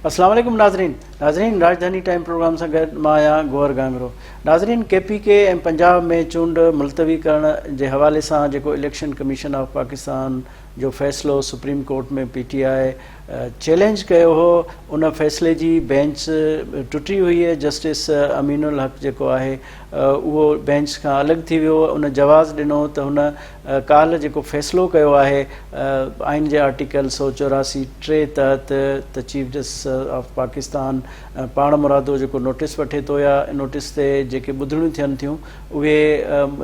अस्सलाम वालेकुम नाज़रीन राजधानी टाइम प्रोग्राम सां गॾु मां आहियां गोहर गांगरो। नाज़रीन KPK ऐं पंजाब में चूंड मुलतवी करण जे हवाले सां जेको इलेक्शन कमीशन ऑफ पाकिस्तान जो फ़ैसिलो सुप्रीम कोर्ट में PTI चैलेंज कयो हो, उन फ़ैसिले जी बेंच टुटी हुई है। जस्टिस अमीनुल हक़ जेको आहे उहो बेंच खां अलॻि थी वियो। उन जवाज़ ॾिनो त हुन काल्ह जेको फ़ैसिलो कयो आहे आइन जे आर्टिकल 184(3) तहत त चीफ जस्टिस ऑफ पाकिस्तान पाण मुरादो जेको नोटिस वठे थो या नोटिस ते जेके ॿुधणियूं थियनि थियूं उहे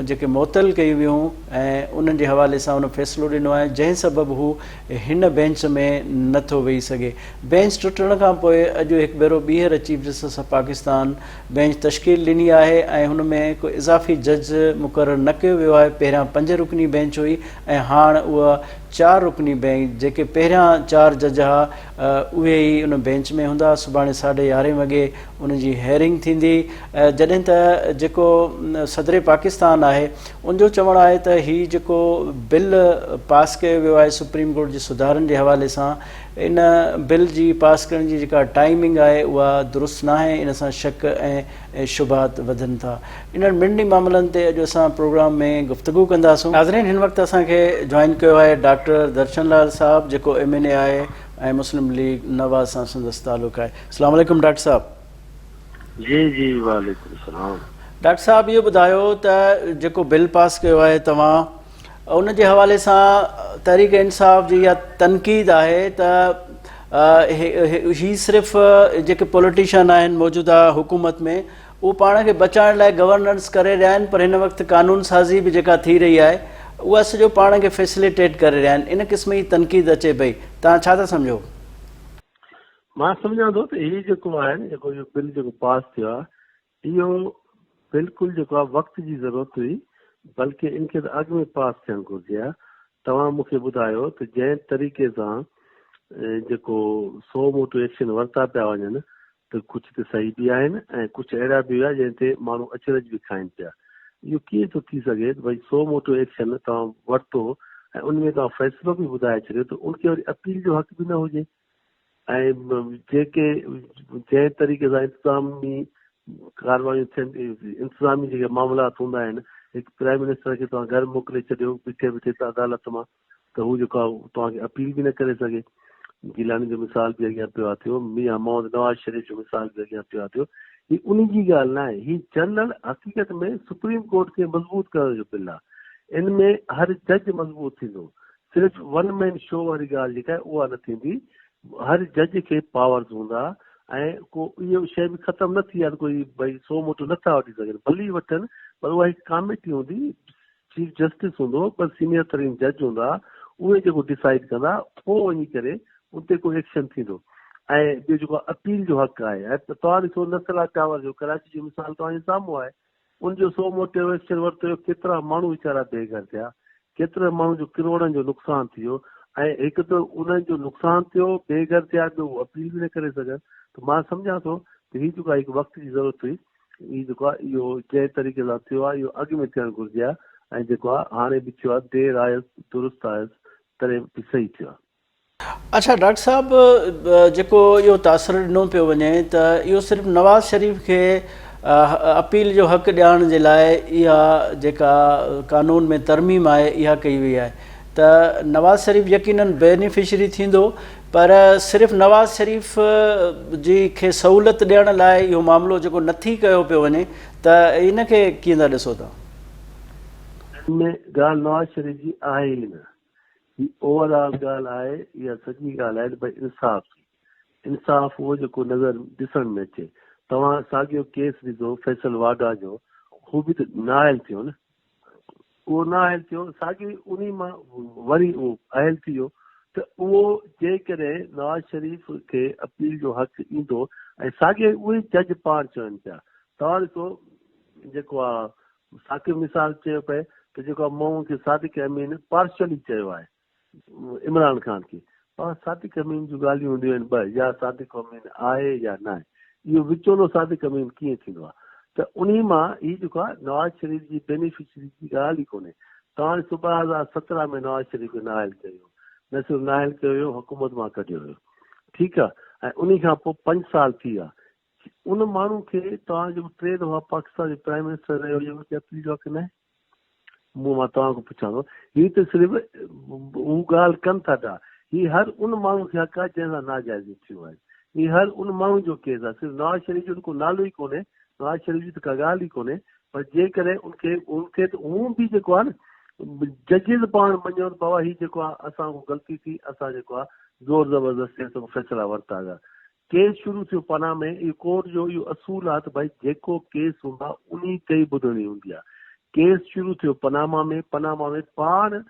जेके मुअतल कई वियूं ऐं उन्हनि जे हवाले सां उन फ़ैसिलो ॾिनो आहे, जंहिं सबबु हू हिन बेंच में नथो वेही सघे। बेंच टुटण खां पोइ अॼु हिकु भेरो ॿीहर chief justice of Pakistan bench तश्कील ॾिनी आहे ऐं हुन में को इज़ाफ़ी जज मुक़ररु न कयो वियो आहे। पहिरियां 5 रुकनी बेंच हुई ऐं हाणे उहा 4 रुकनी बेंच, जेके पहिरियां 4 जज हुआ उहे ई उन बेंच में हूंदा। सुभाणे 11:30 वॻे उनजी हेयरिंग थींदी, जॾहिं त जेको सदर पाकिस्तान आहे उनजो चवणु आहे त हीउ जेको बिल पास कयो वियो आहे सुप्रीम कोर्ट जे सुधारनि जे हवाले सां, इन बिल जी पास करण जी जेका टाइमिंग आहे उहा दुरुस्त न आहे। इन सां शक ऐं शुबहात वधनि था। इन्हनि ॿिनि मामलनि ते अॼु असां प्रोग्राम में गुफ़्तगू कंदासूं। नाज़रीन, हिन वक़्तु असांखे जॉइन कयो आहे डॉक्टर दर्शन लाल साहब, जेको MNA आहे ऐं मुस्लिम लीग नवाज़ सां संदसि तालुक़ आहे। अस्सलाम वालेकुम डॉक्टर साहब। जी वालेकुम सलाम। डॉक्टर साहब, इहो ॿुधायो त जेको बिल पास कयो आहे तव्हां, उन जे हवाले सां तहरीक इंसाफ़ जी इहा तनक़ीद आहे त ही सिर्फ़ु जेके पॉलिटिशियन आहिनि मौजूदा हुकूमत में उहो पाण खे बचाइण लाइ गवर्नेंस करे रहिया आहिनि, पर हिन वक़्तु कानून साज़ी बि जेका थी रही आहे उहा सॼो पाण खे फैसिलिटेट करे रहिया आहिनि। इन क़िस्म जी तनक़ीद अचे पई, तव्हां छा था सम्झो? मां सम्झां थो त हीउ जेको आहे न, जेको इहो बिल जेको पास थियो आहे, इहो बिल्कुलु जेको आहे वक़्त जी ज़रूरत हुई, बल्कि इनखे त अॻु में पास थियणु घुरिजे आहे। तव्हां मूंखे ॿुधायो त जंहिं तरीक़े सां जेको सो मोटो एक्शन वरिता पिया वञनि त कुझु त सही बि आहिनि ऐं कुझु अहिड़ा बि हुआ जंहिं ते माण्हू अचरज बि खाइनि पिया। इहो कीअं थो थी सघे त भई सो मोटो एक्शन तव्हां वरितो ऐं उनमें तव्हां फ़ैसिलो बि ॿुधाए छॾियो त उनखे वरी अपील जो हक़ बि न हुजे। ऐं जेके जंहिं तरीक़े सां इंतिज़ामी कारवायूं थियनि, इंतिज़ामी जेके मामलात हूंदा आहिनि, हिकु प्राइम मिनिस्टर खे तव्हां घर मोकिले छॾियो बीठे त अदालत मां, त हू जेको आहे तव्हांखे अपील बि न करे सघे। गिलानी जो मिसाल बि अॻियां पियो आहे थियो, मियां मोहम्मद नवाज़ शरीफ़ जो मिसाल बि अॻियां पियो आहे थियो। हीअ उन जी ॻाल्हि न आहे, हीअ जनरल हक़ीक़त में सुप्रीम कोर्ट खे मज़बूत करण जो बिल आहे। इन में हर जज मज़बूत थींदो, सिर्फ़ु वन मैन शो वारी ॻाल्हि जेका आहे उहा न थींदी। हर जज खे पावर्स हूंदा ऐं को इहो शइ बि ख़तमु न थी आहे, कोई भई सो मोटो नथा वठी सघनि, भली वठनि, पर उहा हिकु कमेटी हूंदी, चीफ जस्टिस हूंदो, पर सीनियर तरीन जज हूंदा, उहे जेको डिसाइड कंदा, पोइ वञी करे उते कोई एक्शन थींदो। ऐं ॿियो जेको अपील जो हक़ आहे, ऐं तव्हां ॾिसो नसला टावर जो कराची जो मिसाल तव्हांजे साम्हूं आहे, उनजो सो मोटो एक्शन वरितो, केतिरा माण्हू वीचारा बेघर थिया, केतिरे माण्हू जो किरोड़नि जो नुक़सानु थी वियो। ऐं हिकु त उन्हनि जो नुक़सानु थियो, बेघर थिया, ॿियो अपील बि न करे सघनि। त मां सम्झां थो त हीअ जेको आहे हिकु वक़्त जी ज़रूरत हुई। हीअ जेको आहे इहो जंहिं तरीक़े सां थियो आहे इहो अॻु में थियणु घुरिजे आहे, ऐं जेको आहे हाणे बि थियो आहे, देरि आहे दुरुस्त आहे, तॾहिं बि सही थियो आहे। अच्छा डॉक्टर साहब, जेको इहो तासर ॾिनो पियो वञे त इहो सिर्फ़ु नवाज़ शरीफ़ खे अपील जो हक़ ॾियण जे लाइ इहा जेका कानून में तरमीम आहे इहा कई वई आहे, त नवाज़ शरीफ़ यकीनन बेनिफिशरी थींदो, पर सिर्फ़ु नवाज़ शरीफ़ जी खे सहूलियत ॾियण लाइ इहो मामिलो जेको नथी कयो पियो वञे, त इनखे कीअं था ॾिसो था? में ॻाल्हि नवाज़ शरीफ़ जी आहे ई न, ही ओवरऑल ॻाल्हि आहे, इहा सॼी ॻाल्हि आहे भई इंसाफ़ उहो जेको नज़र ॾिसण में अचे। तव्हां साॻियो केस ॾिसो फैसल वाडा जो, हू बि त नाअहल थियो न, उहो नाअहल थियो, साॻी उन मां वरी उहो अहल थी वियो। त उहो जेकॾहिं नवाज़ शरीफ़ खे अपील जो हक़ ईंदो ऐं साॻे उहे जज पाण चवनि पिया, तव्हां ॾिसो जेको आहे साकिब मिसाल चयो पए त जेको आहे माण्हू खे सादिक अमीन पार्शली चयो आहे इमरान ख़ान खे, पर सादिक अमीन जूं ॻाल्हियूं हूंदियूं आहिनि ॿ, या सादिक अमीन आहे या न आहे। इहो विचोलो सादिक अमीन कीअं थींदो आहे? त उन मां हीअ जेको आहे नवाज़ शरीफ़ जी बेनिफिशरी जी ॻाल्हि ई कोन्हे। तव्हां ॾिसो 2017 में नवाज़ शरीफ़ खे नाअहल कयो, न सिर्फ़ु नाअहल कयो हुयो, हुकूमत मां कढियो हुयो, ठीकु आहे। ऐं उन खां पोइ 5 साल थी विया। उन माण्हू खे तव्हां जेको 3 दफ़ा पाकिस्तान जो प्राइम मिनिस्टर रहियो इहो क्या अपील आहे की न? मां तव्हां खां पुछां थो, हीअ त सिर्फ़ु हू ॻाल्हि कनि था पिया, हीअ हर उन माण्हू खे हक़ आहे जंहिंसां नाजाइज़ी थियो आहे। हीअ हर उन माण्हू जो केस आहे, सिर्फ़ु नवाज़ शरीफ़ जो को नालो ई कोन्हे, नवाज़ शरीफ़ जी त का ॻाल्हि ई कोन्हे, पर जेकॾहिं उनखे त हू बि जेको आहे न जजिस पाण मञो बाबा हीअ जेको आहे असां को ग़लती थी, असां जेको आहे ज़ोर ज़बरदस्ती सां फ़ैसिला वरिता हुआ। केस शुरू थियो पना में, इहो कोर्ट जो इहो असूल आहे त भई जेको केस हूंदो आहे उन ते ई ॿुधणी हूंदी आहे। केस शुरू थियो पनामा में पाण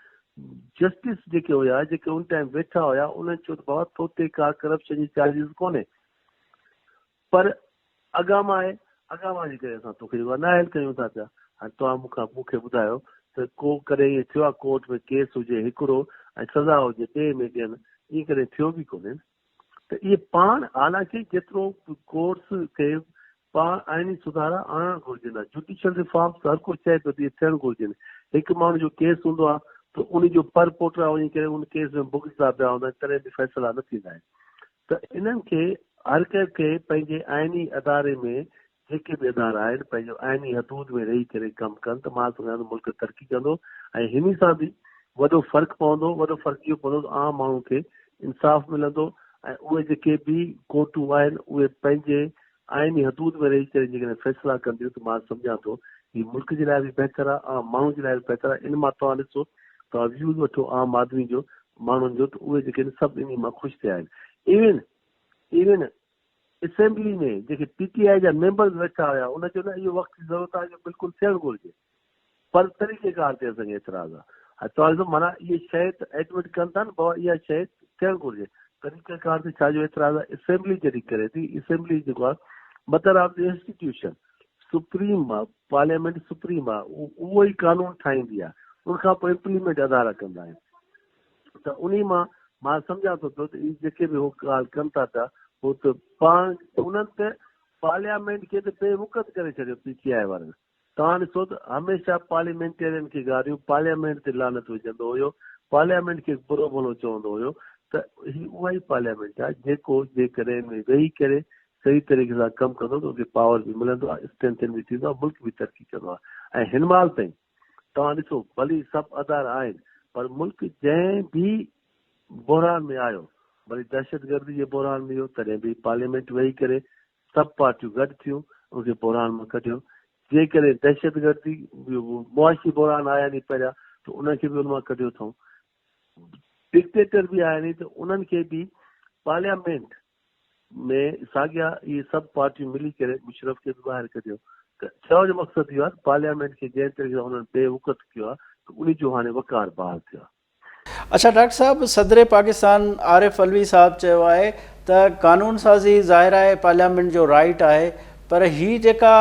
जस्टिस जेके हुया, जेके उन टाइम वेठा हुया, उन्हनि चयो त बाबा तो ते का करप्शन जी चार्जिस कोन्हे, पर अगामा आहे, अगामा जे करे असां तोखे जेको आहे नाइल कयूं था पिया। हाणे तव्हां मूंखे ॿुधायो त को कॾहिं ईअं थियो आहे कोर्ट में केस हुजे हिकिड़ो ऐं सज़ा हुजे ॿिए में ॾियनि, ईअं कॾहिं थियो बि कोन्हे। त इहे पाण हालांकि जेतिरो कोर्ट्स खे पाण आइनी सुधारा आणणु घुरिजनि, जुडिशियल रिफॉर्म्स हर को चए थो इहे थियणु घुरिजनि। हिकु माण्हू जो केस हूंदो आहे त उन जो पर पोटरा वञी करे उन केस में भुगता पिया हूंदा आहिनि, तॾहिं बि फ़ैसिला न थींदा आहिनि। त इन्हनि खे हर कंहिंखे पंहिंजे आइनी अदारे में जेके बि अदारा आहिनि पंहिंजो आइनी हदूद में रही करे कमु कनि त मां सम्झां थो मुल्क तरक़ी कंदो। ऐं हिन सां बि वॾो फ़र्क़ु पवंदो, वॾो फ़र्क़ु इहो पवंदो त आम माण्हू खे इंसाफ़ मिलंदो ऐं उहे जेके बि कोर्टूं आहिनि उहे पंहिंजे आइनी हदूद में रही करे जेकॾहिं फ़ैसिला कंदियूं त मां सम्झां थो हीउ मुल्क जे लाइ बि बहितर आहे, आम माण्हू जे लाइ बि बहितर आहे। इन मां तव्हां ॾिसो, तव्हां व्यूज़ वठो आम आदमी जो, माण्हुनि जो, त उहे जेके आहिनि सभु इन मां ख़ुशि थिया आहिनि। इवन असेंबली में जेके PTI जा मेंबर्स वेठा हुया उन चयो न इहो वक़्तु जी ज़रूरत आहे, इहो बिल्कुलु थियणु घुरिजे, पर तरीक़ेकार ते असांखे एतिराज़ आहे। हाणे तव्हां ॾिसो माना इहे शइ त एडमिट कनि था न बाबा इहा शइ थियणु घुरिजे, तरीक़ेकार ते छाजो एतिराज़ आहे? असेंबली जॾहिं करे थी, असेंबली जेको आहे mother of the institution, supreme आहे, पार्लियामेंट सुप्रीम आहे, उहो ई कानून ठाहींदी आहे, उनखां पोइ इम्प्लीमेंट अदारा कंदा आहिनि। त उन मां सम्झां थो पियो त इहे जेके बि उहो ॻाल्हि कनि था पिया उहो त पाण उन्हनि त पार्लियामेंट खे त बेवक़्त करे छॾियो PTI वारनि। तव्हां ॾिसो त हमेशह पार्लियामेंटेरियन खे ॻाल्हियूं पार्लियामेंट ते लानत विझंदो हुयो, पार्लियामेंट खे बुरो भलो चवंदो हुयो। त ही उहा ई पार्लियामेंट आहे जेको जेकॾहिं में वेही करे सही तरीक़े सां कमु कंदो त उनखे पावर बि मिलंदो आहे, स्ट्रेंथन बि थींदो आहे, मुल्क बि तरक़ी कंदो आहे। ऐं हिन महिल ताईं तव्हां ॾिसो भली सभु अदारा आहिनि, पर मुल्क जंहिं बि बहरान में आयो, भली दहशतगर्दी जे बहरान में इहो, तॾहिं बि पार्लियामेंट वेही करे सभु पार्टियूं गॾु थियूं उनखे बहरान मां कढियो। जेकॾहिं दहशतगर्दी मुआशी बहरान आया नी पहिरियां त उनखे बि उन मां कढियो अथऊं। डिक्टेटर बि आया नी त उन्हनि खे बि पार्लियामेंट में साॻिया इहे सभु पार्टियूं मिली करे मुशरफ खे बि ॿाहिरि कढियो। त चवण जो मक़सदु इहो आहे पार्लियामेंट खे जंहिं तरीक़े सां उन्हनि बेवक़्त कयो आहे त उन जो हाणे वकार बहाल थियो आहे। अच्छा डॉक्टर साहब, सदर पाकिस्तान आरिफ अलवी साहब चयो आहे त कानून साज़ी ज़ाहिर आहे पार्लियामेंट जो राइट आहे, पर ही जेका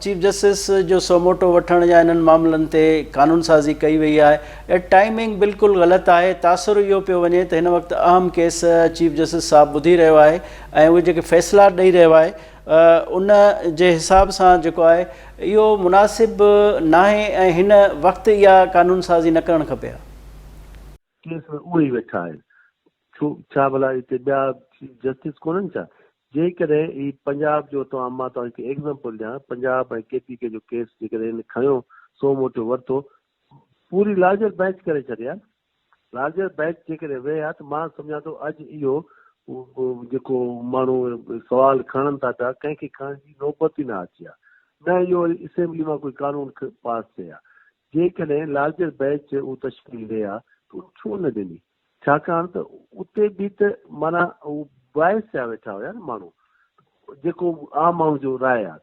चीफ जस्टिस जो सोमोटो वठण या इन्हनि मामलनि ते कानून साज़ी कई वई आहे, टाइमिंग बिल्कुलु ग़लति आहे। तासुर इहो पियो वञे त हिन वक़्तु अहम केस चीफ जस्टिस साहब ॿुधी रहियो आहे ऐं उहे जेके फ़ैसिला ॾेई रहियो आहे उन जे हिसाब सां जेको आहे इहो मुनासिबु नाहे ऐं हिन वक़्तु इहा कानून साज़ी न करणु खपे। केस में उहे ई वेठा आहिनि, छा भला हिते ॿिया जस्टिस कोन्हनि छा? जेकॾहिं ही पंजाब जो मां तव्हांखे एग्ज़ाम्पल ॾियां, पंजाब ऐं KPK जो केस जेकॾहिं खयो सो मोटो वरितो, पूरी लार्जर बेंच करे छॾिया। लार्जर बेंच जेकॾहिं विया त मां सम्झां थो अॼु इहो जेको माण्हू सवाल खणनि था पिया कंहिंखे खणण जी नौबत ई न अची आहे, न इहो असेंबली मां कोई कानून पास थिए आहे। जेकॾहिं लार्जर बेंच उहो तश्कील ॾे आहे त छो न ॾिनी? छाकाणि त उते बि त माना बाहिस थिया वेठा हुया न माण्हू, जेको आम माण्हू जो राय आहे।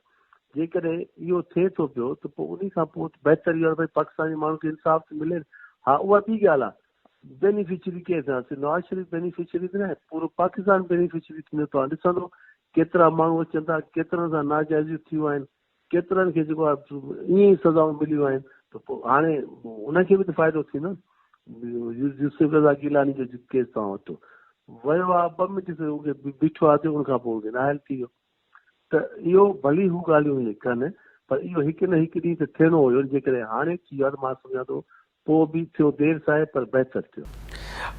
जेकॾहिं इहो थिए थो पियो त पोइ उन खां पोइ बहितर इहो आहे भई पाकिस्तानी माण्हू खे इंसाफ़ थी मिले। हा, उहा ॿी ॻाल्हि आहे, बेनिफिशरी केरु आहे? नवाज़ शरीफ़ बेनिफिशरी त न आहे, पूरो पाकिस्तान बेनिफिशरी थींदो। तव्हां ॾिसंदो केतिरा माण्हू अचनि था, केतिरनि सां नाजाइज़ियूं थियूं आहिनि, केतिरनि खे जेको आहे ईअं ई सज़ाऊं मिलियूं आहिनि। त पोइ हाणे उनखे बि त फ़ाइदो थींदो न। यूसुफ रज़ा गिलानी जो केस तव्हां वठो, वियो आहे 2 मिंट ते बीठो आहे, उनखां पोइ नाहिल थी वियो। त इहो भली हू ॻाल्हियूं कनि, पर इहो हिकु न हिकु ॾींहुं त थियणो हुयो। जेकॾहिं हाणे थी वियो आहे त मां सम्झां थो पोइ बि थियो देरि सां आहे पर बहितर थियो।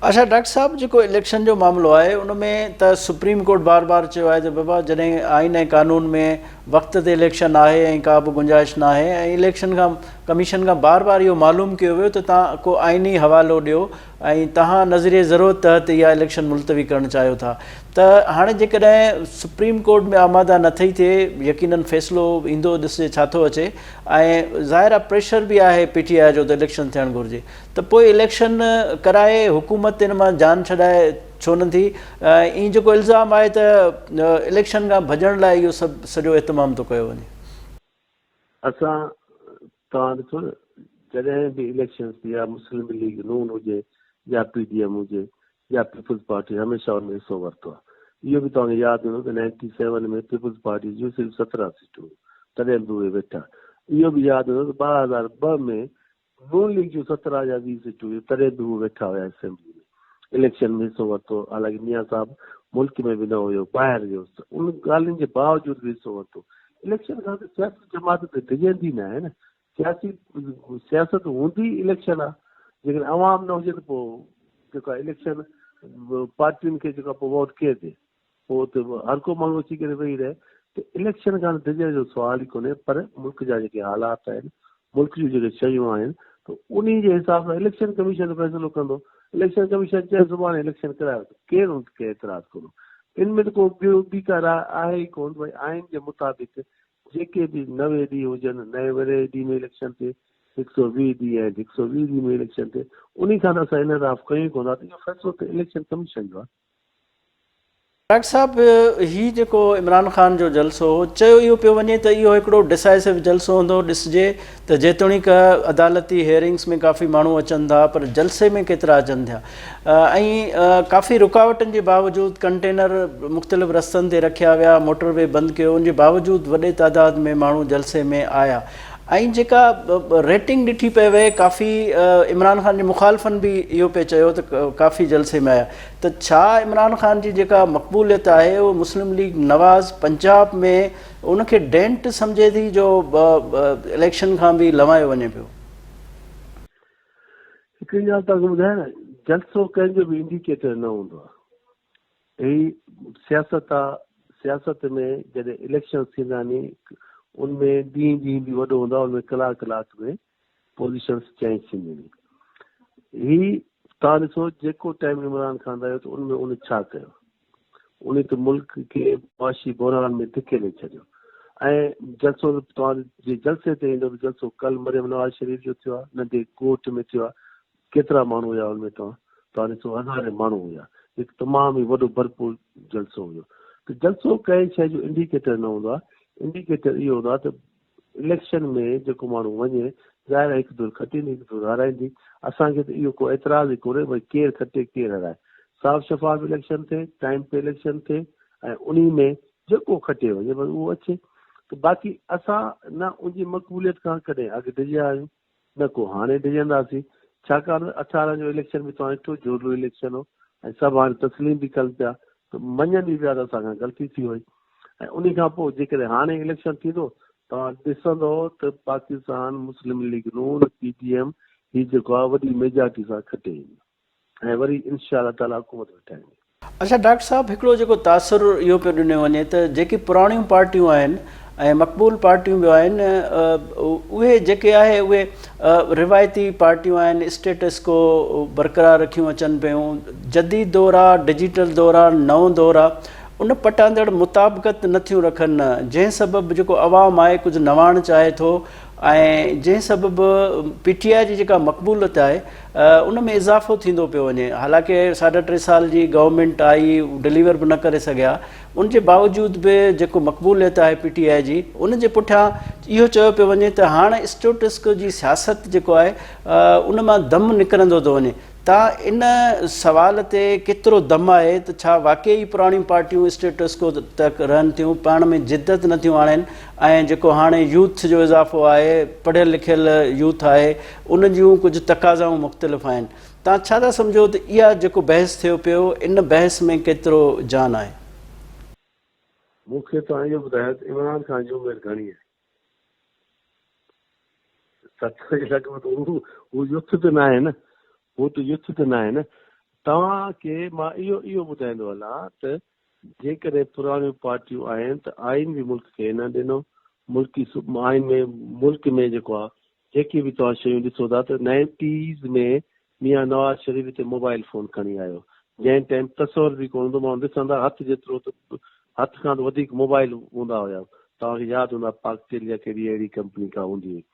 अच्छा डॉक्टर साहब, जेको इलेक्शन जो मामिलो आहे उन में त सुप्रीम कोर्ट बार बार चयो आहे त बाबा जॾहिं आइन ऐं कानून में वक़्त ते इलेक्शन आहे ऐं का बि गुंजाइश न आहे ऐं इलेक्शन खां कमीशन खां बार बार इहो मालूम कयो वियो त तव्हां को आइनी हवालो ॾियो ऐं तव्हां नज़रिए ज़रूरत तहत इहा इलेक्शन मुलतवी करणु चाहियो था। त हाणे जेकॾहिं सुप्रीम कोर्ट में आमादा न थी थिए, यकीनन फ़ैसिलो ईंदो, ॾिसे छा थो अचे, ऐं ज़ाहिर आहे प्रेशर बि आहे PTI जो त इलेक्शन थियणु घुरिजे, त पोइ इलेक्शन कराए हुकूमत इन मां जान छॾाए छो न थी? ईअं जेको इल्ज़ाम आहे त इलेक्शन खां भॼण लाइ इहो सभु सॼो एतमाम थो कयो वञे। असां तव्हां ॾिसो न, जॾहिं बि इलेक्शन थी या मुस्लिम लीग नून हुजे या PDM हुजे या पीपल्स पार्टी, हमेशह हुन में हिसो वरितो आहे। इहो बि तव्हांखे यादि हूंदो त 97 में पीपल्स पार्टी जूं सिर्फ़ु 17 सीटूं, तॾहिं बि उहे वेठा। इहो बि यादि हूंदो त 2002 में नून लीग जूं 17 या 20 सीटूं हुयूं, तॾहिं बि उहे वेठा हुया असेंबली में, इलेक्शन में हिसो वरितो। हालांकि मियां साहब मुल्क में बि न हुयो, ॿाहिरि वियो, उन ॻाल्हियुनि जे बावजूदि बि हिसो वरितो। इलेक्शन खां त सियासी जमात त डिॼंदी न आहे न, सियासत हूंदी इलेक्शन आहे। जेकॾहिं आवाम न हुजे त पोइ जेको आहे इलेक्शन पार्टियुनि खे जेको पोइ वोट केरु ॾिए, पोइ त हर को माण्हू अची करे वेही रहे। त इलेक्शन खां डिॼण जो सुवाल ई कोन्हे, पर मुल्क जा जेके हालात आहिनि, मुल्क जूं जेके शयूं आहिनि, त उन जे हिसाब सां इलेक्शन कमीशन फ़ैसिलो कंदो। इलेक्शन कमीशन चए सुभाणे इलेक्शन करायो, केरु उनखे एतिराज़ कंदो? इन में त को ॿी का राय आहे ई कोन। भई आइन जे मुताबिक़ जेके बि 90 ॾींहं हुजनि, 90 ॾींहं में इलेक्शन थिए, 120 ॾींहं आहिनि, 120 ॾींहं में इलेक्शन थिए, उन खां त असां इन राफ़ कयूं कोन था। त इहो फ़ैसिलो त इलेक्शन कमीशन जो आहे। डॉक्टर साहब, हीउ जेको इमरान ख़ान जो जलसो हो, चयो इहो पियो वञे त इहो हिकिड़ो डिसाइसिव जलसो हूंदो। ॾिसिजे त जेतोणीक अदालती हेयरिंग्स में काफ़ी माण्हू अचनि था, पर जलसे में केतिरा अचनि था, ऐं काफ़ी रुकावटनि जे बावजूदि कंटेनर मुख़्तलिफ़ रस्तनि ते रखिया विया, मोटरवे बंदि कयो, उन जे बावजूदि वॾे तादाद में माण्हू जलसे में आया। ऐं जेका रेटिंग ॾिठी पई वए, काफ़ी इमरान ख़ान जे मुखालफ़नि बि इहो पियो चयो त काफ़ी जलसे में आया। त छा इमरान ख़ान जी जेका मक़बूलियत आहे उहो मुस्लिम लीग नवाज़ पंजाब में उनखे डेंट सम्झे थी जो इलेक्शन खां बि लवायो वञे पियो? हिकिड़ी ॻाल्हि तव्हांखे ॿुधायां न, जलसो कंहिंजो बि इंडिकेटर न हूंदो आहे। ही सियासत आहे। सियासत में जॾहिं इलेक्शन थींदा नी, उनमें ॾींहुं बि वॾो हूंदो आहे, उनमें कलाक में पोज़ीशन्स चेंज थींदियूं आहिनि। ही तव्हां ॾिसो जेको टाइम इमरान ख़ान रहियो त उनमें उन छा कयो? उन त मुल्क खे मुआशी बहरान में धिकेले छॾियो। ऐं जलसो तव्हां जे जलसे ते ईंदो त जलसो कल मरियम नवाज़ शरीफ़ जो थियो आहे, नंढे कोट में थियो आहे। केतिरा माण्हू हुया उनमें? तव्हां ॾिसो, हज़ारे माण्हू हुया। हिकु तमामु ई वॾो भरपूर जलसो हुयो। त जलसो कंहिं शइ जो इंडिकेटर न हूंदो आहे। इंडिकेटर इहो हूंदो आहे त इलेक्शन में जेको माण्हू वञे, ज़ाहिर आहे हिकु दूर खटींदी, हिकु दूर हाराईंदी। असांखे त इहो को एतिराज़ ई कोन्हे भई केरु खटे केरु हाराए। साफ़ शफ़ाफ़ इलेक्शन थिए, टाइम ते इलेक्शन थिए, ऐं उन में जेको खटे वञे बस उहो अचे। त बाक़ी असां न उनजी मक़बूलियत खां कॾहिं अॻु डिॼिया आहियूं, न को हाणे डिॼंदासीं। छाकाणि 18 जो इलेक्शन बि तव्हां ॾिठो, जोड़ो इलेक्शन हो, ऐं सभु हाणे तस्लीम बि कनि पिया, त मञनि बि पिया त असांखां ग़लती थी वई। ऐं उन खां पोइ जेकॾहिं हाणे इलेक्शन थींदो, तव्हां ॾिसंदो त पाकिस्तान मुस्लिम लीग नून PTM ही जेको आहे वॾी मेजॉरिटी सां खटे ईंदी, ऐं वरी इंशाअल्लाह ताला हुकूमत वेठाईंदी। अच्छा डॉक्टर साहब, हिकिड़ो जेको तासुरु इहो पियो ॾिनो वञे त जेकी पुराणियूं पार्टियूं आहिनि ऐं मक़बूल पार्टियूं बि आहिनि, उहे जेके आहे उहे रिवायती पार्टियूं आहिनि, स्टेटस को बरक़रार रखियूं अचनि पियूं। जदीद दौरु आहे, डिजिटल दौरु आहे, नओं दौरु आहे, उन पटांदड़ मुताबिक़त नथियूं रखनि, जंहिं सबबु जेको अवाम आहे कुझु नवाण चाहे थो, ऐं जंहिं सबबु PTI जी जेका मक़बूलियत आहे उन में इज़ाफ़ो थींदो पियो वञे। हालांकि 3.5 साल जी गवर्नमेंट आई, डिलीवर बि न करे सघिया, उन जे बावजूदि बि जेको मक़बूलियत आहे PTI जी, उन जे पुठियां इहो चयो पियो वञे त हाणे स्टेटस को जी सियासत जेको आहे उन मां दम निकिरंदो थो वञे। तव्हां इन सवाल ते केतिरो दम आहे त छा वाक़ई पुराणियूं पार्टियूं स्टेटस को तक रहनि थियूं, पाण में जिदत नथियूं आणनि, ऐं जेको हाणे यूथ जो इज़ाफ़ो आहे, पढ़ियल लिखियल यूथ आहे, उन जूं कुझु तक़ाज़ाऊं मुख़्तलिफ़ आहिनि? तव्हां छा था सम्झो त इहा जेको बहस थियो पियो, इन बहस में केतिरो जान आहे? मूंखे तव्हां इहो ॿुधायो त इमरान ख़ान जी उमिरि घणी आहे? 7 लॻ उहो युथ त न आहे न, उहो त युथ त न आहे न। तव्हांखे मां इहो ॿुधाईंदो हलां त जेकॾहिं पुराणियूं पार्टियूं आहिनि त आइन बि मुल्क खे न ॾिनो। मुल्की आइन में मुल्क में जेको आहे जेकी बि तव्हां शयूं ॾिसो था त 90s में मियां नवाज़ शरीफ़ हिते मोबाइल फ़ोन खणी आयो, जंहिं टाइम तस्वर बि कोन हूंदो। माण्हू ॾिसंदा हथ जेतिरो त हथ खां त वधीक मोबाइल हूंदा हुया। तव्हांखे यादि हूंदा पाकटेल या कहिड़ी अहिड़ी कंपनी का हूंदी हुई।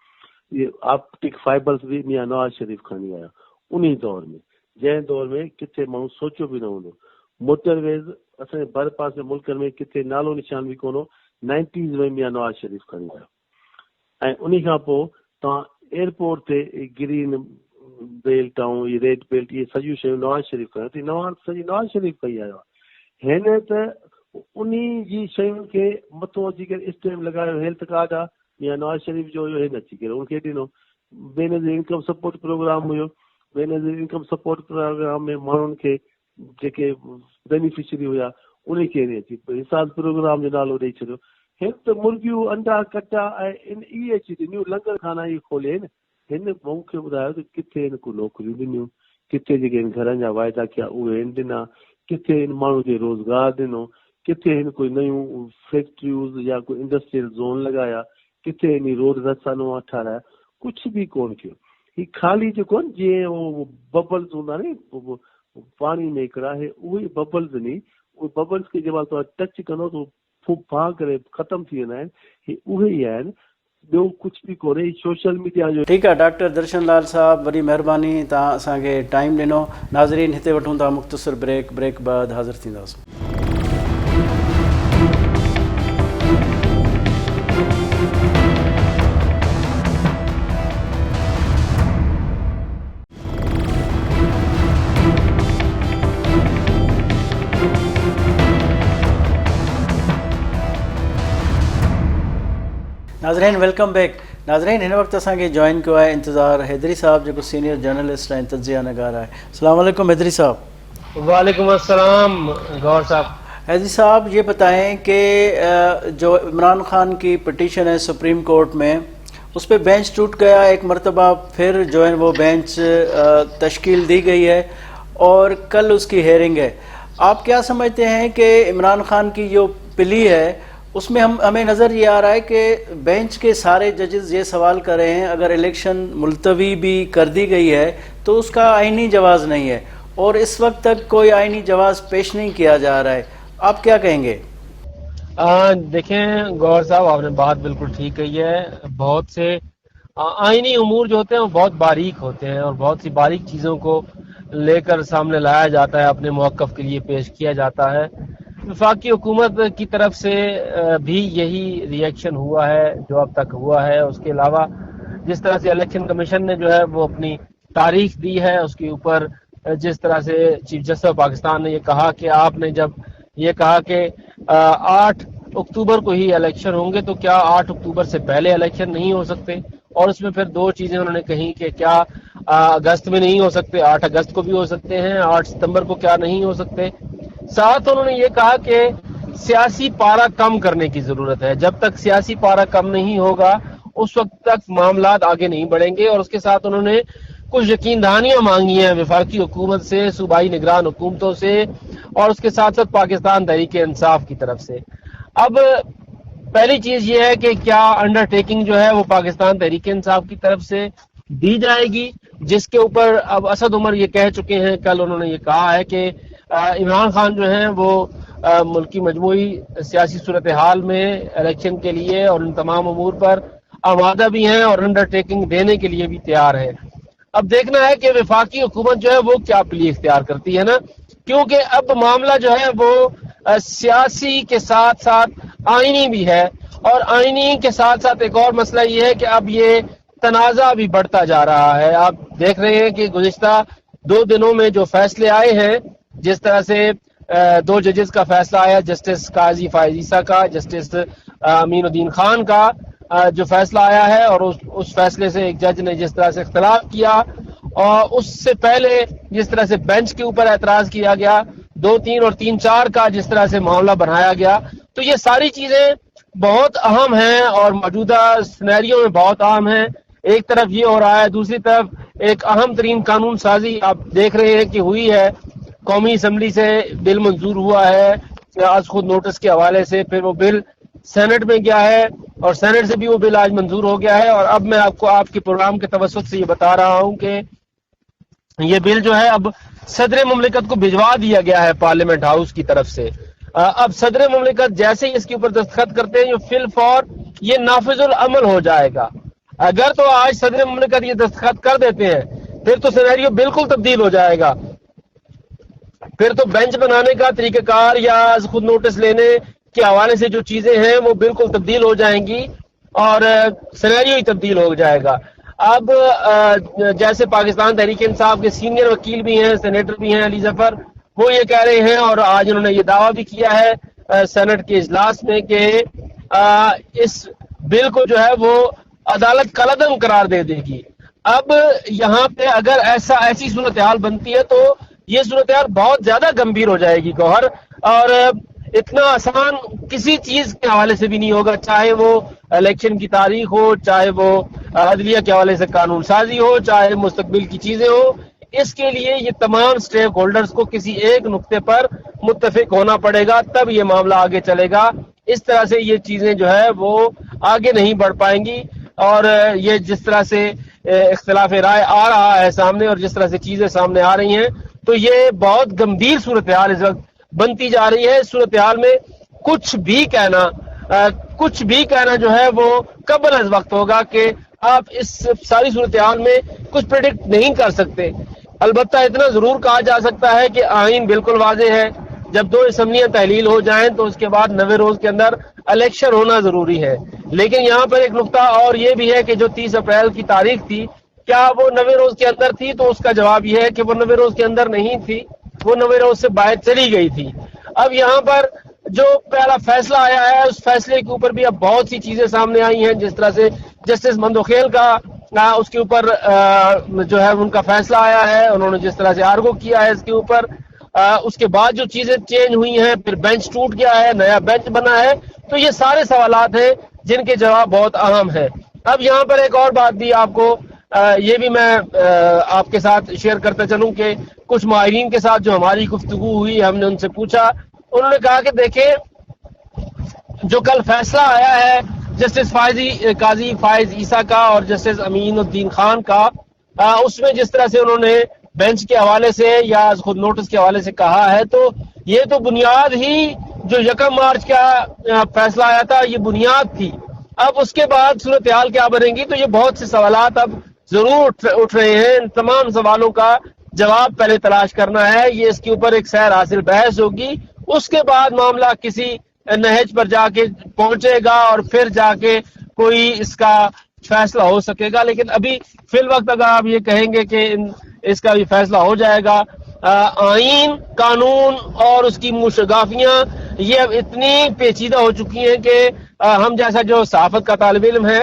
इहे ऑप्टिक फाइबर्स बि मियां नवाज़ शरीफ़ खणी आया उन दौर में, जंहिं दौर में किथे माण्हू सोचियो बि न हूंदो। मोटरवेज़ असांजे भर पासे मुल्कनि में किथे नालो निशान बि कोन हो। 90s में मियां नवाज़ शरीफ़ खणी आयो। ऐं उन खां पोइ तव्हां एयरपोर्ट ते ग्रीन बेल्ट ऐं इहे रेड बेल्ट इहे सॼियूं शयूं नवाज़ शरीफ़ खणी सॼी नवाज़ शरीफ़ कई आयो आहे। हिन त उन जी शयुनि खे मथो अची करे स्टैम्प लॻायो। हेल्थ कार्ड आहे या नवाज़ शरीफ़ जो हुयो, हिन अची करे उनखे ॾिनो। बेनज़ीर इनकम सपोर्ट प्रोग्राम हुयो, बेनज़ीर इनकम सपोर्ट प्रोग्राम में माण्हुनि खे जेके बेनिफिशरी हुया उनखे अची हिसाब प्रोग्राम जो नालो ॾेई छॾियो। हिन त मुर्गियूं अंडा कटा ऐं इहे अची ॾिनियूं, लंगर खाना इहे खोले आहिनि। हिन मूंखे ॿुधायो त किथे हिन को नौकरियूं ॾिनियूं, किथे जेके हिन घरनि जा वाइदा कया उहे हिन ॾिना, किथे हिन माण्हू खे रोज़गार ॾिनो, किथे हिन कोई नयूं फैक्ट्रियूं या कोई इंडस्ट्रियल ज़ोन लॻाया, किथे हिन रोड रस्ता नवां ठाहिराया, कुझु बि कोन कयो। ही ख़ाली जेको आहे जीअं उहो बबल्स हूंदा नी पाणी में हिकिड़ा, उहे बबल्स नी, उहे बबल्स खे जंहिं महिल तव्हां टच कंदो त फुफा करे ख़तमु थी वेंदा आहिनि। ही उहे ई आहिनि, ॿियो कुझु बि कोन्हे। सोशल मीडिया जो ठीकु आहे डॉक्टर दर्शन लाल साहब, वॾी महिरबानी, तव्हां असांखे टाइम ॾिनो। नाज़रीन, हिते वठूं था मुख़्तसिर ब्रेक बाद हाज़िर थींदासीं। नाज़रीन वेलकम बैक। नाज़रीन, हिन वक़्तु असांखे जॉइन कयो आहे इंतज़ार हैदरी साहब, जेको सीनियर जर्नलिस्ट ऐं तजिया नगार आहे। अस्सलाम वालेकुम हैदरी साहब। वालेकुम अस्सलाम गौर साहब। हैदरी साहब, ये बताएं कि जो इमरान खान की पिटीशन है सुप्रीम कोर्ट में, उस पर बेंच टूट गया, एक मरतबा फिर जो है वो बेंच तश्कील दी गई है और कल उसकी हेयरिंग है। आप क्या समझते हैं कि इमरान खान की जो प्ली है उसमें हमें नज़र ये आ रहा है कि बेंच के सारे जजेस ये सवाल कर रहे हैं अगर इलेक्शन मुलतवी भी कर दी गई है तो उसका आईनी जवाज़ नहीं है, और इस वक्त तक कोई आईनी जवाज़ पेश नहीं किया जा रहा है। आप क्या कहेंगे? देखें गौर साहब, आपने बात बिल्कुल ठीक कही है। बहुत से आईनी उमूर जो होते हैं वो बहुत बारीक होते हैं और बहुत सी बारीक चीज़ों को लेकर सामने लाया जाता है, अपने मौक़िफ़ के लिए पेश किया जाता है। वफाकी हुकूमत की तरफ से भी यही रिएक्शन हुआ है जो अब तक हुआ है। उसके अलावा जिस तरह से इलेक्शन कमीशन ने जो है वो अपनी तारीख दी है, उसके ऊपर जिस तरह से चीफ जस्टिस ऑफ पाकिस्तान ने ये कहा कि आपने जब ये कहा कि 8 अक्टूबर को ही इलेक्शन होंगे तो क्या 8 अक्टूबर से पहले इलेक्शन नहीं हो सकते, और उसमें फिर दो चीजें उन्होंने कही कि क्या अगस्त में नहीं हो सकते, 8 अगस्त को भी हो सकते हैं, 8 सितंबर को क्या नहीं हो सकते। साथ उन्होंने ये कहा कि सियासी पारा कम करने की जरूरत है, जब तक सियासी पारा कम नहीं होगा उस वक्त तक मामलात आगे नहीं बढ़ेंगे। और उसके साथ उन्होंने कुछ यकीन दहानियां मांगी हैं वफाकी हुकूमत से, सूबाई निगरान हुकूमतों से, और उसके साथ साथ पाकिस्तान तहरीक इंसाफ की तरफ से। अब पहली चीज ये है कि क्या अंडरटेकिंग जो है वो पाकिस्तान तहरीक इंसाफ की तरफ से दी जाएगी, जिसके ऊपर अब असद उमर ये कह चुके हैं, कल उन्होंने ये कहा है कि इमरान खान जो है वो मुल्क की मजमूई सियासी सूरत हाल में इलेक्शन के लिए और उन तमाम अमूर पर आमादा भी हैं और अंडरटेकिंग देने के लिए भी तैयार है। अब देखना है कि वफाकी हुकूमत जो है वो क्या प्ली इख्तियार करती है ना, क्योंकि अब मामला जो है वो सियासी के साथ साथ आईनी भी है, और आईनी के साथ साथ एक और मसला ये है कि अब ये तनाज़ा भी बढ़ता जा रहा है। आप देख रहे हैं कि गुज़िश्ता 2 दिनों में जो फैसले आए हैं, जिस तरह से 2 जजेस का फैसला आया, जस्टिस काजी फायजीसा का, जस्टिस अमीनुद्दीन खान का जो फैसला आया है, और उस फैसले से एक जज ने जिस तरह से इख्तिलाफ किया, और उससे पहले जिस तरह से बेंच के ऊपर एतराज किया गया, 2, 3 और 3, 4 का जिस तरह से मामला बनाया गया, तो ये सारी चीजें बहुत अहम हैं और मौजूदा सिनेरियो में बहुत अहम हैं। ایک طرف یہ ہو رہا ہے، دوسری طرف ایک اہم ترین قانون سازی آپ دیکھ رہے ہیں کہ ہوئی ہے، قومی اسمبلی سے بل منظور ہوا ہے آج خود نوٹس کے حوالے سے، پھر وہ بل سینٹ میں گیا ہے اور سینٹ سے بھی وہ بل آج منظور ہو گیا ہے، اور اب میں آپ کو آپ کے پروگرام کے توسط سے یہ بتا رہا ہوں کہ یہ بل جو ہے اب صدر مملکت کو بھجوا دیا گیا ہے پارلیمنٹ ہاؤس کی طرف سے۔ اب صدر مملکت جیسے ہی اس کے اوپر دستخط کرتے ہیں، فی الفور یہ نافذ العمل ہو جائے گا۔ اگر تو آج صدر مملکت یہ دستخط کر دیتے ہیں، پھر تو سینیریو بالکل تبدیل ہو جائے گا، پھر تو بینچ بنانے کا طریقہ کار یا خود نوٹس لینے کے حوالے سے جو چیزیں ہیں وہ بالکل تبدیل ہو جائیں گی اور سینیریو ہی تبدیل ہو جائے گا۔ اب جیسے پاکستان تحریک انصاف کے سینئر وکیل بھی ہیں، سینیٹر بھی ہیں علی ظفر، وہ یہ کہہ رہے ہیں اور آج انہوں نے یہ دعویٰ بھی کیا ہے سینٹ کے اجلاس میں کہ اس بل کو جو ہے وہ عدالت کالعدم قرار دے دے گی۔ اب یہاں پہ اگر ایسی صورتحال بنتی ہے تو یہ صورتحال بہت زیادہ گمبھیر ہو جائے گی گوہر، اور اتنا آسان کسی چیز کے حوالے سے بھی نہیں ہوگا، چاہے وہ الیکشن کی تاریخ ہو، چاہے وہ عدلیہ کے حوالے سے قانون سازی ہو، چاہے مستقبل کی چیزیں ہو۔ اس کے لیے یہ تمام سٹیک ہولڈرز کو کسی ایک نقطے پر متفق ہونا پڑے گا، تب یہ معاملہ آگے چلے گا۔ اس طرح سے یہ چیزیں جو ہے وہ آگے نہیں بڑھ پائیں گی، اور یہ جس طرح سے اختلاف رائے آ رہا ہے سامنے اور جس طرح سے چیزیں سامنے آ رہی ہیں، تو یہ بہت گمبھیر صورتحال اس وقت بنتی جا رہی ہے۔ اس صورتحال میں کچھ بھی کہنا جو ہے وہ قبل از وقت ہوگا کہ آپ اس ساری صورتحال میں کچھ پریڈکٹ نہیں کر سکتے۔ البتہ اتنا ضرور کہا جا سکتا ہے کہ آئین بالکل واضح ہے، جب 2 اسمبلیاں تحلیل ہو جائیں تو اس کے بعد 90 روز کے اندر الیکشن ہونا ضروری ہے۔ لیکن یہاں پر ایک نقطہ اور یہ بھی ہے کہ جو 30 اپریل کی تاریخ تھی، کیا وہ 90 روز کے اندر تھی؟ تو اس کا جواب یہ ہے کہ وہ 90 روز کے اندر نہیں تھی، وہ 90 روز سے باہر چلی گئی تھی۔ اب یہاں پر جو پہلا فیصلہ آیا ہے، اس فیصلے کے اوپر بھی اب بہت سی چیزیں سامنے آئی ہیں، جس طرح سے جسٹس مندوخیل کا اس کے اوپر جو ہے ان کا فیصلہ آیا ہے، انہوں نے جس طرح سے آرگو کیا ہے اس کے اوپر، اس کے بعد جو چیزیں چینج ہوئی ہیں، پھر بینچ ٹوٹ گیا ہے، نیا بینچ بنا ہے، تو یہ سارے سوالات ہیں جن کے جواب بہت اہم ہیں۔ اب یہاں پر ایک اور بات بھی آپ کو یہ بھی میں آپ کے ساتھ شیئر کرتا چلوں کہ کچھ ماہرین کے ساتھ جو ہماری گفتگو ہوئی، ہم نے ان سے پوچھا، انہوں نے کہا کہ دیکھیں جو کل فیصلہ آیا ہے جسٹس قاضی فائز عیسیٰ کا اور جسٹس امین الدین خان کا، اس میں جس طرح سے انہوں نے بینچ کے حوالے سے یا خود نوٹس کے حوالے سے کہا ہے، تو یہ تو بنیاد ہی جو 1 مارچ کا فیصلہ آیا تھا یہ بنیاد تھی۔ اب اس کے بعد صورتحال کیا بنے گی، تو یہ بہت سے سوالات اب ضرور اٹھ رہے ہیں۔ ان تمام سوالوں کا جواب پہلے تلاش کرنا ہے، یہ اس کے اوپر ایک سیر حاصل بحث ہوگی، اس کے بعد معاملہ کسی نہج پر جا کے پہنچے گا اور پھر جا کے کوئی اس کا فیصلہ ہو سکے گا۔ لیکن ابھی فی الوقت اگر آپ یہ کہیں گے کہ اس کا بھی فیصلہ ہو جائے گا، آئین، قانون اور اس کی مشگافیاں یہ اب اتنی پیچیدہ ہو چکی ہیں کہ ہم جیسا جو صحافت کا طالب علم ہے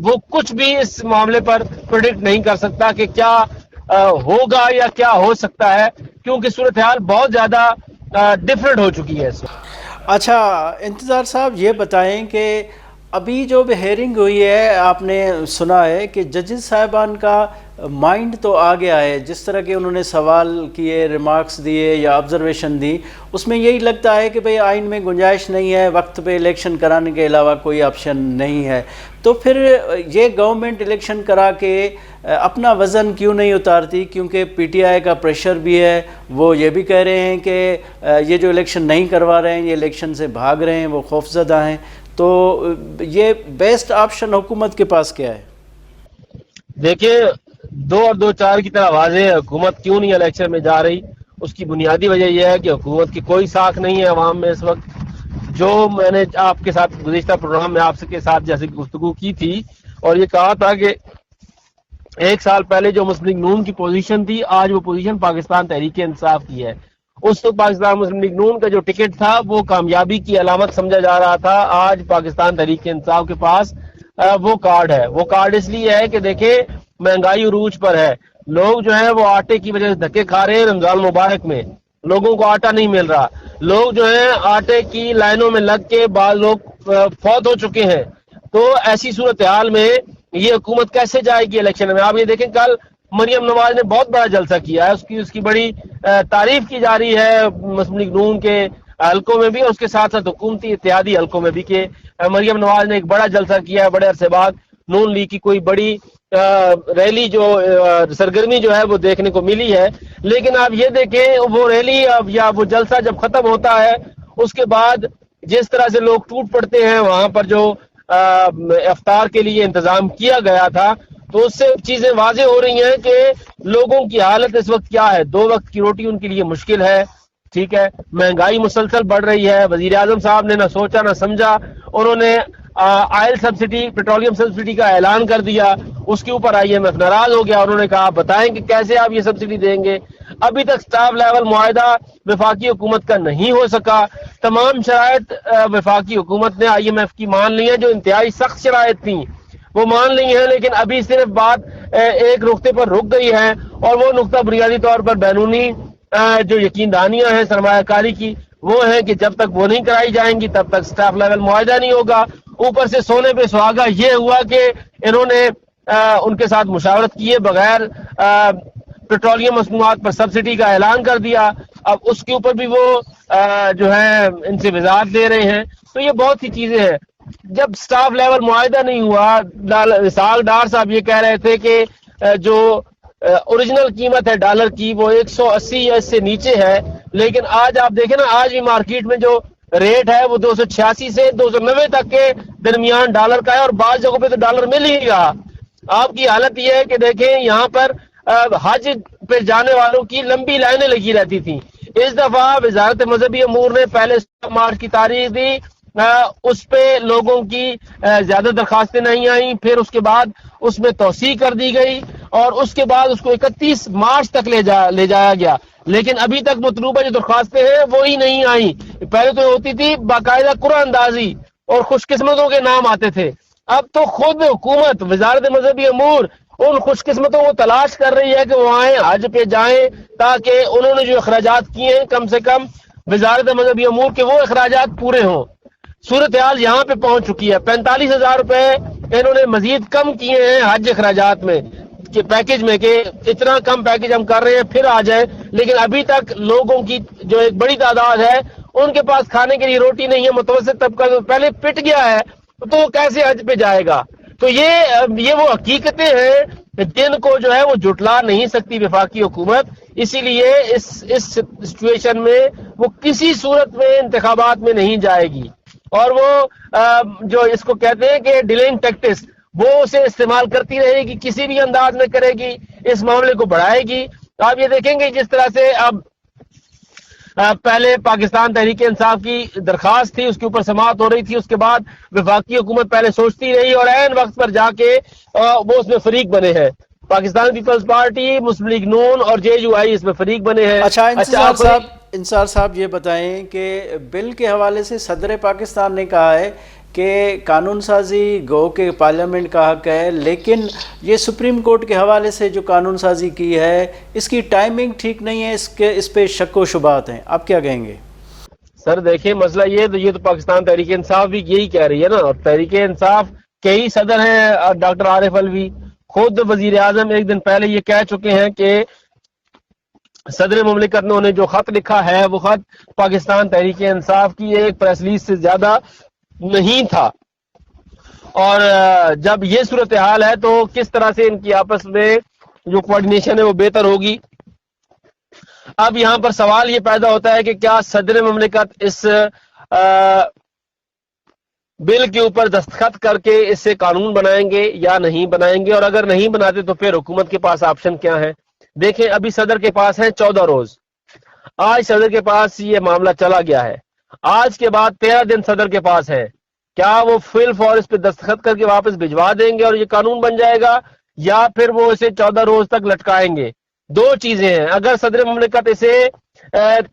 وہ کچھ بھی اس معاملے پر پریڈکٹ نہیں کر سکتا کہ کیا ہوگا یا کیا ہو سکتا ہے، کیونکہ صورتحال بہت زیادہ ڈفرینٹ ہو چکی ہے اس وقت۔ اچھا انتظار صاحب، یہ بتائیں کہ ابھی جو بھی ہیئرنگ ہوئی ہے، آپ نے سنا ہے کہ ججز صاحبان کا مائنڈ تو آ گیا ہے، جس طرح کے انہوں نے سوال کیے، ریمارکس دیے یا آبزرویشن دی، اس میں یہی لگتا ہے کہ بھئی آئین میں گنجائش نہیں ہے، وقت پہ الیکشن کرانے کے علاوہ کوئی آپشن نہیں ہے، تو پھر یہ گورنمنٹ الیکشن کرا کے اپنا وزن کیوں نہیں اتارتی؟ کیونکہ پی ٹی آئی کا پریشر بھی ہے، وہ یہ بھی کہہ رہے ہیں کہ یہ جو الیکشن نہیں کروا رہے ہیں، یہ الیکشن سے بھاگ رہے ہیں، وہ خوفزدہ ہیں، تو یہ بیسٹ آپشن حکومت کے پاس کیا ہے؟ دیکھیں 2 اور 2 4 کی طرح واضح ہے حکومت کیوں نہیں الیکشن میں جا رہی۔ اس کی بنیادی وجہ یہ ہے کہ حکومت کی کوئی ساکھ نہیں ہے عوام میں اس وقت۔ جو میں نے آپ کے ساتھ گزشتہ پروگرام میں آپ کے ساتھ جیسے گفتگو کی تھی اور یہ کہا تھا کہ 1 سال پہلے جو مسلم لیگ نون کی پوزیشن تھی، آج وہ پوزیشن پاکستان تحریک انصاف کی ہے۔ اس وقت پاکستان مسلم لیگ نون کا جو ٹکٹ تھا وہ کامیابی کی علامت سمجھا جا رہا تھا، آج پاکستان تحریک انصاف کے پاس وہ کارڈ ہے۔ وہ کارڈ اس لیے ہے کہ دیکھیں مہنگائی عروج پر ہے، لوگ جو ہیں وہ آٹے کی وجہ سے دھکے کھا رہے ہیں، رمضان مبارک میں لوگوں کو آٹا نہیں مل رہا، لوگ جو ہیں آٹے کی لائنوں میں لگ کے بعض لوگ فوت ہو چکے ہیں۔ تو ایسی صورتحال میں یہ حکومت کیسے جائے گی الیکشن میں. آپ یہ دیکھیں کل مریم نواز نے بہت بڑا جلسہ کیا ہے, اس کی بڑی تعریف کی جا رہی ہے مسلم لیگ نون کے حلقوں میں بھی اور اس کے ساتھ ساتھ حکومتی اتحادی حلقوں میں بھی کہ مریم نواز نے ایک بڑا جلسہ کیا ہے. بڑے عرصے بعد نون لیگ کی کوئی بڑی ریلی جو سرگرمی جو ہے وہ دیکھنے کو ملی ہے. لیکن آپ یہ دیکھیں وہ ریلی یا وہ جلسہ جب ختم ہوتا ہے اس کے بعد جس طرح سے لوگ ٹوٹ پڑتے ہیں وہاں پر جو افطار کے لیے انتظام کیا گیا تھا, تو اس سے چیزیں واضح ہو رہی ہیں کہ لوگوں کی حالت اس وقت کیا ہے. 2 وقت کی روٹی ان کے لیے مشکل ہے, ٹھیک ہے, مہنگائی مسلسل بڑھ رہی ہے. وزیر اعظم صاحب نے نہ سوچا نہ سمجھا, انہوں نے آئل سبسڈی, پیٹرولیم سبسڈی کا اعلان کر دیا. اس کے اوپر IMF ناراض ہو گیا, انہوں نے کہا بتائیں کہ کیسے آپ یہ سبسڈی دیں گے. ابھی تک سٹاف لیول معاہدہ وفاقی حکومت کا نہیں ہو سکا. تمام شرائط وفاقی حکومت نے IMF کی مان لی ہیں, جو انتہائی سخت شرائط تھیں وہ مان لی ہیں, لیکن ابھی صرف بات ایک نقطے پر رک گئی ہے اور وہ نقطہ بنیادی طور پر بینونی جو یقین دہانیاں ہیں سرمایہ کاری کی وہ ہیں کہ جب تک وہ نہیں کرائی جائیں گی تب تک سٹاف لیول معاہدہ نہیں ہوگا. اوپر سے سونے پہ سہاگا یہ ہوا کہ انہوں نے ان کے ساتھ مشاورت کیے بغیر پیٹرولیم مصنوعات پر سبسڈی کا اعلان کر دیا. اب اس کے اوپر بھی وہ جو ہے ان سے وضاحت دے رہے ہیں. تو یہ بہت سی چیزیں ہیں. جب سٹاف لیول معاہدہ نہیں ہوا, وصال ڈار صاحب یہ کہہ رہے تھے کہ جو اوریجنل قیمت ہے ڈالر کی وہ 180 یا اس سے نیچے ہے, لیکن آج آپ دیکھیں نا آج بھی مارکیٹ میں جو ریٹ ہے وہ 286 سے 290 تک کے درمیان ڈالر کا ہے, اور بعض جگہوں پہ تو ڈالر مل ہی رہا. آپ کی حالت یہ ہے کہ دیکھیں یہاں پر حج پہ جانے والوں کی لمبی لائنیں لگی رہتی تھیں. اس دفعہ وزارت مذہبی امور نے پہلے مارچ کی تاریخ دی, اس پہ لوگوں کی زیادہ درخواستیں نہیں آئیں, پھر اس کے بعد اس میں توسیع کر دی گئی اور اس کے بعد اس کو 31 مارچ تک لے جایا گیا. لیکن ابھی تک مطلوبہ جو درخواستیں ہیں وہی نہیں آئیں. پہلے تو ہوتی تھی باقاعدہ قرآن اندازی اور خوش قسمتوں کے نام آتے تھے, اب تو خود حکومت وزارت مذہبی امور ان خوش قسمتوں کو تلاش کر رہی ہے کہ وہ آئیں حج پہ جائیں تاکہ انہوں نے جو اخراجات کیے ہیں کم سے کم وزارت مذہبی امور کے وہ اخراجات پورے ہوں. صورتحال یہاں پہ پہنچ چکی ہے. 45,000 روپے انہوں نے مزید کم کیے ہیں حج اخراجات میں کہ پیکج میں, کہ اتنا کم پیکج ہم کر رہے ہیں پھر آ جائیں, لیکن ابھی تک لوگوں کی جو ایک بڑی تعداد ہے ان کے پاس کھانے کے لیے روٹی نہیں ہے. متوسط طبقہ تو پہلے پٹ گیا ہے تو وہ کیسے حج پہ جائے گا. تو یہ وہ حقیقتیں ہیں جن کو جو ہے وہ جھٹلا نہیں سکتی وفاقی حکومت. اسی لیے اس سچویشن میں وہ کسی صورت میں انتخابات میں نہیں جائے گی, اور وہ جو اس کو کہتے ہیں کہ ڈیلنگ ٹیکٹس وہ اسے استعمال کرتی رہے گی, کسی بھی انداز میں کرے گی, اس معاملے کو بڑھائے گی. آپ یہ دیکھیں گے جس طرح سے اب پہلے پاکستان تحریک انصاف کی درخواست تھی, اس کے اوپر سماعت ہو رہی تھی, اس کے بعد وفاقی حکومت پہلے سوچتی رہی اور عین وقت پر جا کے وہ اس میں فریق بنے ہیں. پاکستان پیپلز پارٹی, مسلم لیگ نون اور JUI اس میں فریق بنے ہیں. اچھا انصار صاحب یہ بتائیں کہ بل کے حوالے سے صدر پاکستان نے کہا ہے کہ قانون سازی گو کہ پارلیمنٹ کا حق ہے, لیکن یہ سپریم کورٹ کے حوالے سے جو قانون سازی کی ہے اس کی ٹائمنگ ٹھیک نہیں ہے, اس پہ شک و شبہات ہیں. آپ کیا کہیں گے؟ سر دیکھیں مسئلہ یہ تو پاکستان تحریک انصاف بھی یہی کہہ رہی ہے نا, اور تحریک انصاف کے ہی صدر ہیں ڈاکٹر عارف الوی. خود وزیر اعظم ایک دن پہلے یہ کہہ چکے ہیں کہ صدر مملکت نے انہیں جو خط لکھا ہے وہ خط پاکستان تحریک انصاف کی ایک پریس ریلیز سے زیادہ نہیں تھا. اور جب یہ صورتحال ہے تو کس طرح سے ان کی آپس میں جو کوارڈینیشن ہے وہ بہتر ہوگی. اب یہاں پر سوال یہ پیدا ہوتا ہے کہ کیا صدر مملکت اس بل کے اوپر دستخط کر کے اس سے قانون بنائیں گے یا نہیں بنائیں گے, اور اگر نہیں بناتے تو پھر حکومت کے پاس آپشن کیا ہے. دیکھیں ابھی صدر کے پاس ہیں 14 روز. آج صدر کے پاس یہ معاملہ چلا گیا ہے, آج کے بعد 13 دن صدر کے پاس ہے. کیا وہ فل فور اس پہ دستخط کر کے واپس بھجوا دیں گے اور یہ قانون بن جائے گا, یا پھر وہ اسے 14 روز تک لٹکائیں گے؟ دو چیزیں ہیں. اگر صدر مملکت اسے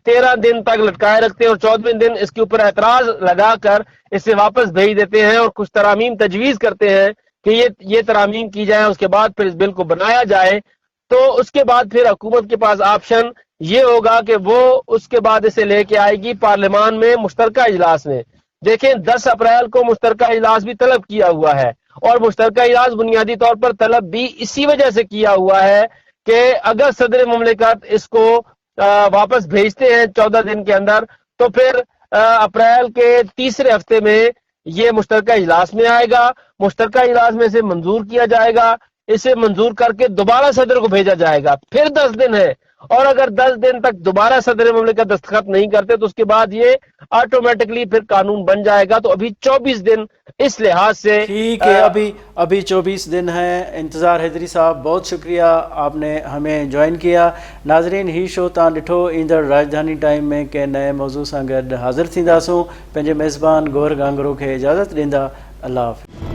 13 دن تک لٹکائے رکھتے ہیں اور 14ویں دن اس کے اوپر اعتراض لگا کر اسے واپس بھیج دیتے ہیں اور کچھ ترامیم تجویز کرتے ہیں کہ یہ ترامیم کی جائیں, اس کے بعد پھر اس بل کو بنایا جائے, تو اس کے بعد پھر حکومت کے پاس آپشن یہ ہوگا کہ وہ اس کے بعد اسے لے کے آئے گی پارلیمان میں مشترکہ اجلاس میں. دیکھیں 10 اپریل کو مشترکہ اجلاس بھی طلب کیا ہوا ہے, اور مشترکہ اجلاس بنیادی طور پر طلب بھی اسی وجہ سے کیا ہوا ہے کہ اگر صدر مملکت اس کو واپس بھیجتے ہیں 14 دن کے اندر تو پھر اپریل کے تیسرے ہفتے میں یہ مشترکہ اجلاس میں آئے گا، مشترکہ اجلاس میں اسے منظور کیا جائے گا، اسے منظور کر کے دوبارہ صدر کو بھیجا جائے گا، پھر 10 دن ہے، اور اگر 10 دن تک دوبارہ صدر مملکت دستخط نہیں کرتے تو اس کے بعد یہ آٹومیٹکلی پھر قانون بن جائے گا۔ تو ابھی 24 دن اس لحاظ سے ٹھیک ہے، ابھی 24 دن ہیں انتظار۔ حیدری صاحب بہت شکریہ، آپ نے ہمیں جوائن کیا۔ ناظرین ہی شو تاں ڈٹھو ایندڑ راجدھانی ٹائم میں کے نئے موضوع سان گڈ حاضر تھینداسوں۔ پنجے میزبان گوہر گانگرو کے اجازت ڈیندا، اللہ حافظ۔